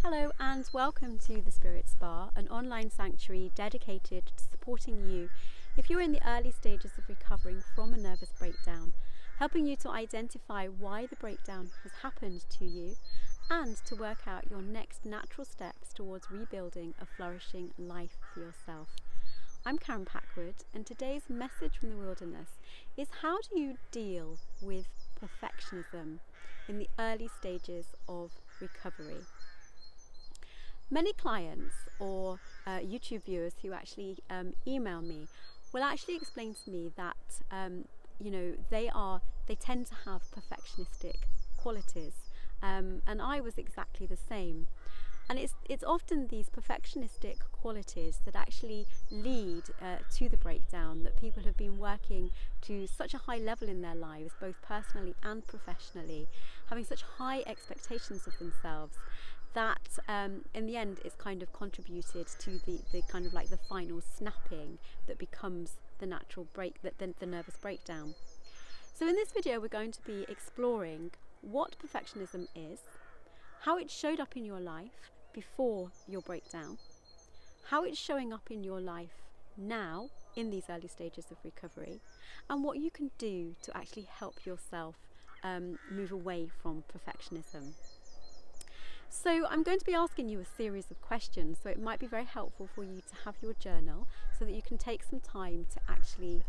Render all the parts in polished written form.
Hello and welcome to the Spirit Spa, an online sanctuary dedicated to supporting you if you're in the early stages of recovering from a nervous breakdown, helping you to identify why the breakdown has happened to you and to work out your next natural steps towards rebuilding a flourishing life for yourself. I'm Karen Packwood, and today's message from the wilderness is how do you deal with perfectionism in the early stages of recovery? Many clients or YouTube viewers who actually email me will actually explain to me that they tend to have perfectionistic qualities, and I was exactly the same. And it's often these perfectionistic qualities that actually lead to the breakdown, that people have been working to such a high level in their lives, both personally and professionally, having such high expectations of themselves, that in the end it's kind of contributed to the kind of like the final snapping that becomes the natural break, the nervous breakdown. So in this video we're going to be exploring what perfectionism is, how it showed up in your life before your breakdown, how it's showing up in your life now in these early stages of recovery, and what you can do to actually help yourself move away from perfectionism. So I'm going to be asking you a series of questions, so it might be very helpful for you to have your journal so that you can take some time to actually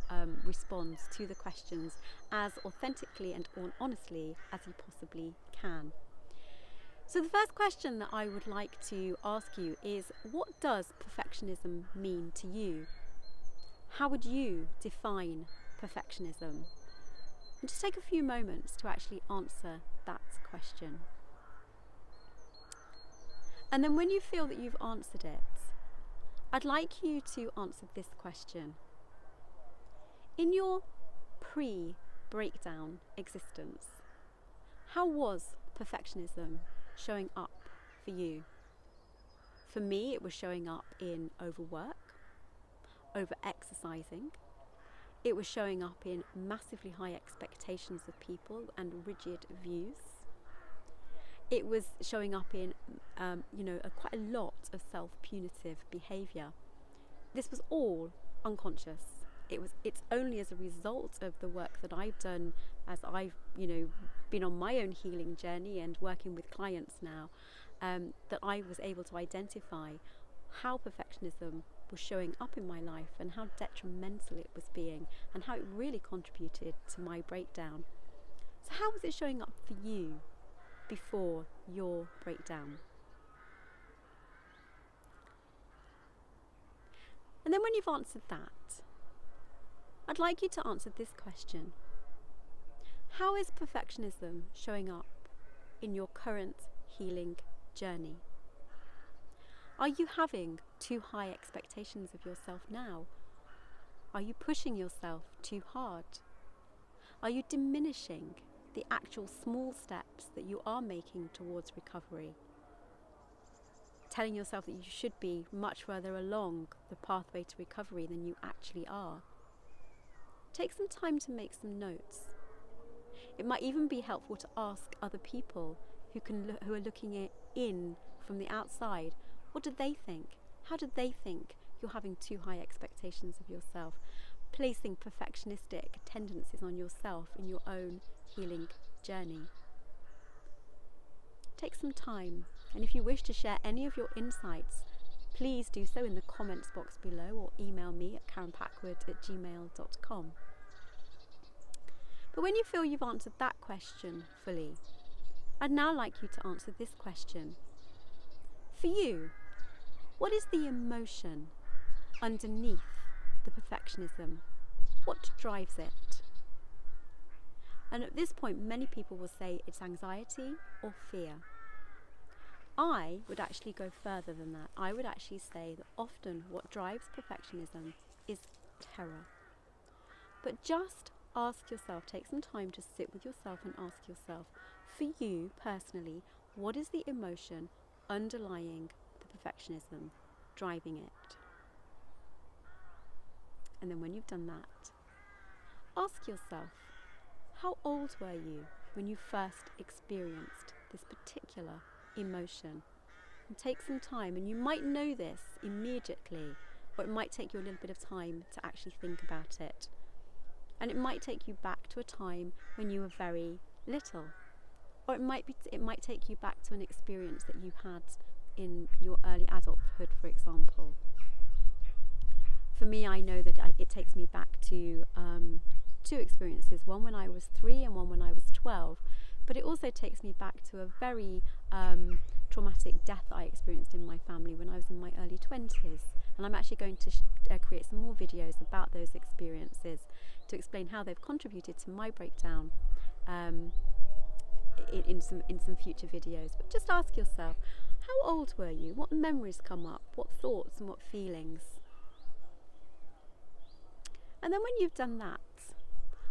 respond to the questions as authentically and honestly as you possibly can. So the first question that I would like to ask you is, what does perfectionism mean to you? How would you define perfectionism? And just take a few moments to actually answer that question. And then when you feel that you've answered it, I'd like you to answer this question. In your pre-breakdown existence, how was perfectionism showing up for you? For me, it was showing up in overwork, over-exercising. It was showing up in massively high expectations of people and rigid views. It was showing up in, quite a lot of self-punitive behaviour. This was all unconscious. It's only as a result of the work that I've done, as I've, been on my own healing journey and working with clients now, that I was able to identify how perfectionism was showing up in my life and how detrimental it was being and how it really contributed to my breakdown. So how was it showing up for you before your breakdown? And then when you've answered that, I'd like you to answer this question. How is perfectionism showing up in your current healing journey? Are you having too high expectations of yourself now? Are you pushing yourself too hard? Are you diminishing the actual small steps that you are making towards recovery? Telling yourself that you should be much further along the pathway to recovery than you actually are. Take some time to make some notes. It might even be helpful to ask other people who are looking in from the outside. What do they think? How do they think you're having too high expectations of yourself, placing perfectionistic tendencies on yourself in your own healing journey? Take some time, and if you wish to share any of your insights, please do so in the comments box below or email me at karenpackwood@gmail.com. But when you feel you've answered that question fully, I'd now like you to answer this question. For you, what is the emotion underneath the perfectionism? What drives it? And at this point, many people will say it's anxiety or fear. I would actually go further than that. I would actually say that often what drives perfectionism is terror. But just ask yourself, take some time to sit with yourself and ask yourself, for you personally, what is the emotion underlying the perfectionism, driving it? And then when you've done that, ask yourself, how old were you when you first experienced this particular emotion? and take some time, and you might know this immediately, or it might take you a little bit of time to actually think about it. And it might take you back to a time when you were very little, or it might take you back to an experience that you had in your early adulthood, for example. For me, I know that it takes me back to two experiences, one when I was 3 and one when I was 12, but it also takes me back to a very traumatic death I experienced in my family when I was in my early 20s. And I'm actually going to create some more videos about those experiences to explain how they've contributed to my breakdown in some future videos. But just ask yourself, how old were you? What memories come up? What thoughts and what feelings? And then when you've done that,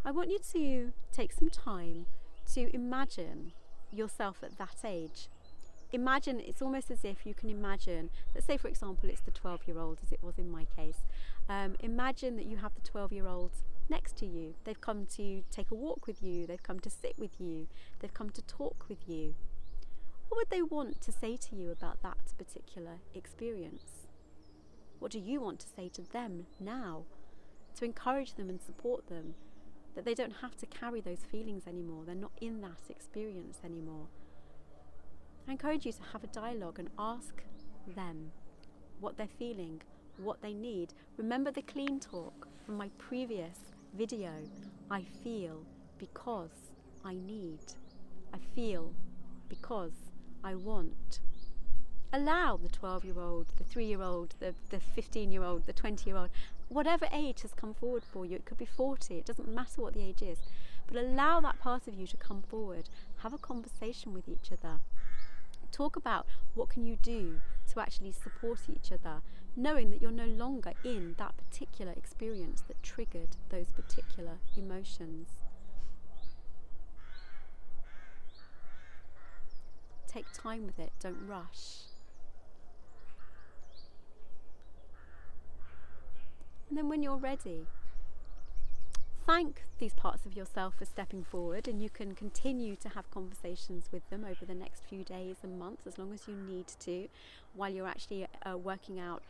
I want you to take some time to imagine yourself at that age. Imagine, it's almost as if you can imagine, let's say for example it's the 12-year-old as it was in my case. Imagine that you have the 12-year-old next to you. They've come to take a walk with you, they've come to sit with you, they've come to talk with you. What would they want to say to you about that particular experience? What do you want to say to them now to encourage them and support them, that they don't have to carry those feelings anymore, they're not in that experience anymore? I encourage you to have a dialogue and ask them what they're feeling, what they need. Remember the clean talk from my previous video. I feel because I need. I feel because I want. Allow the 12-year-old, the 3-year-old, the 15-year-old, the 20-year-old, whatever age has come forward for you. It could be 40, it doesn't matter what the age is. But allow that part of you to come forward. Have a conversation with each other. Talk about what can you do to actually support each other, knowing that you're no longer in that particular experience that triggered those particular emotions. Take time with it, don't rush. And then when you're ready, thank these parts of yourself for stepping forward, and you can continue to have conversations with them over the next few days and months, as long as you need to, while you're actually working out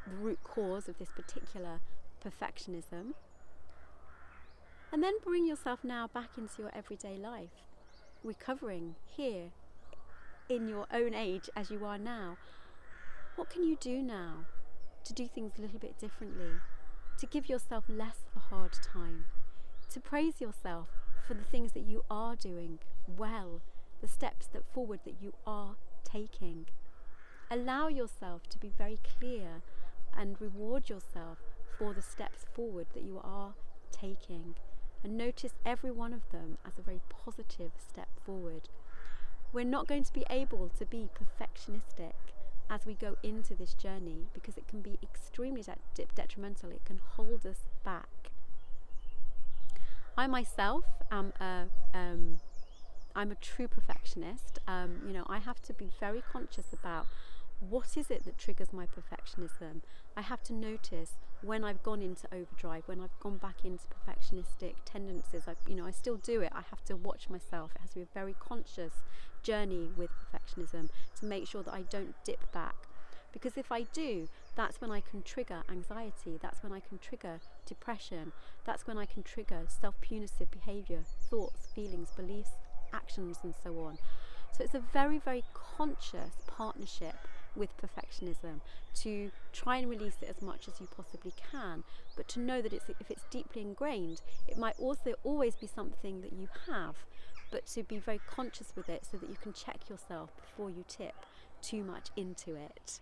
the root cause of this particular perfectionism. And then bring yourself now back into your everyday life, recovering here in your own age as you are now. What can you do now to do things a little bit differently, to give yourself less of a hard time, to praise yourself for the things that you are doing well, the steps forward that you are taking? Allow yourself to be very clear and reward yourself for the steps forward that you are taking, and notice every one of them as a very positive step forward. We're not going to be able to be perfectionistic as we go into this journey, because it can be extremely detrimental. It can hold us back. I myself am I'm a true perfectionist. I have to be very conscious about what is it that triggers my perfectionism. I have to notice when I've gone into overdrive, when I've gone back into perfectionistic tendencies. I still do it. I have to watch myself. It has to be a very conscious journey with perfectionism to make sure that I don't dip back. Because if I do, that's when I can trigger anxiety, that's when I can trigger depression, that's when I can trigger self-punitive behaviour, thoughts, feelings, beliefs, actions and so on. So it's a very, very conscious partnership with perfectionism to try and release it as much as you possibly can, but to know that if it's deeply ingrained, it might also always be something that you have, but to be very conscious with it so that you can check yourself before you tip too much into it.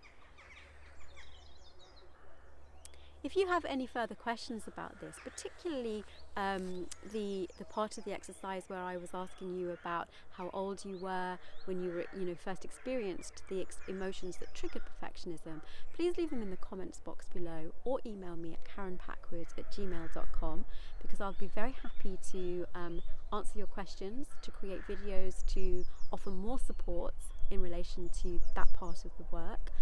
If you have any further questions about this, particularly the part of the exercise where I was asking you about how old you were when you were, first experienced the emotions that triggered perfectionism, please leave them in the comments box below, or email me at karenpackwood@gmail.com, because I'll be very happy to answer your questions, to create videos, to offer more support in relation to that part of the work.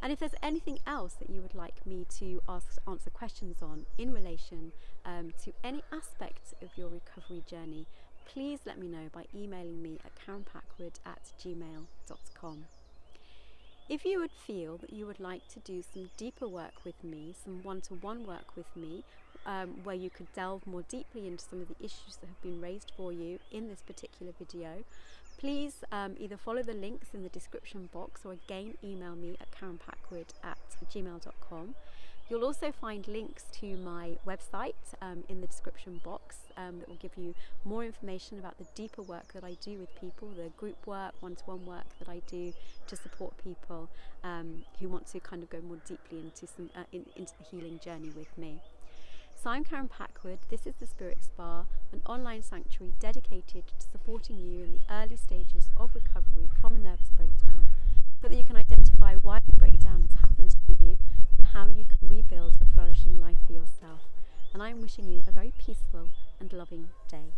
And if there's anything else that you would like me to answer questions on in relation to any aspect of your recovery journey, please let me know by emailing me at karenpackwood@gmail.com. If you would feel that you would like to do some deeper work with me, some one-to-one work with me, where you could delve more deeply into some of the issues that have been raised for you in this particular video, please either follow the links in the description box or again email me at karenpackwood@gmail.com. You'll also find links to my website in the description box that will give you more information about the deeper work that I do with people, the group work, one-to-one work that I do to support people who want to kind of go more deeply into into the healing journey with me. So I'm Karen Packwood. This is the Spirit Spa, an online sanctuary dedicated to supporting you in the early stages of recovery from a nervous breakdown, so that you can identify why the breakdown has happened to you and how you can rebuild a flourishing life for yourself. And I'm wishing you a very peaceful and loving day.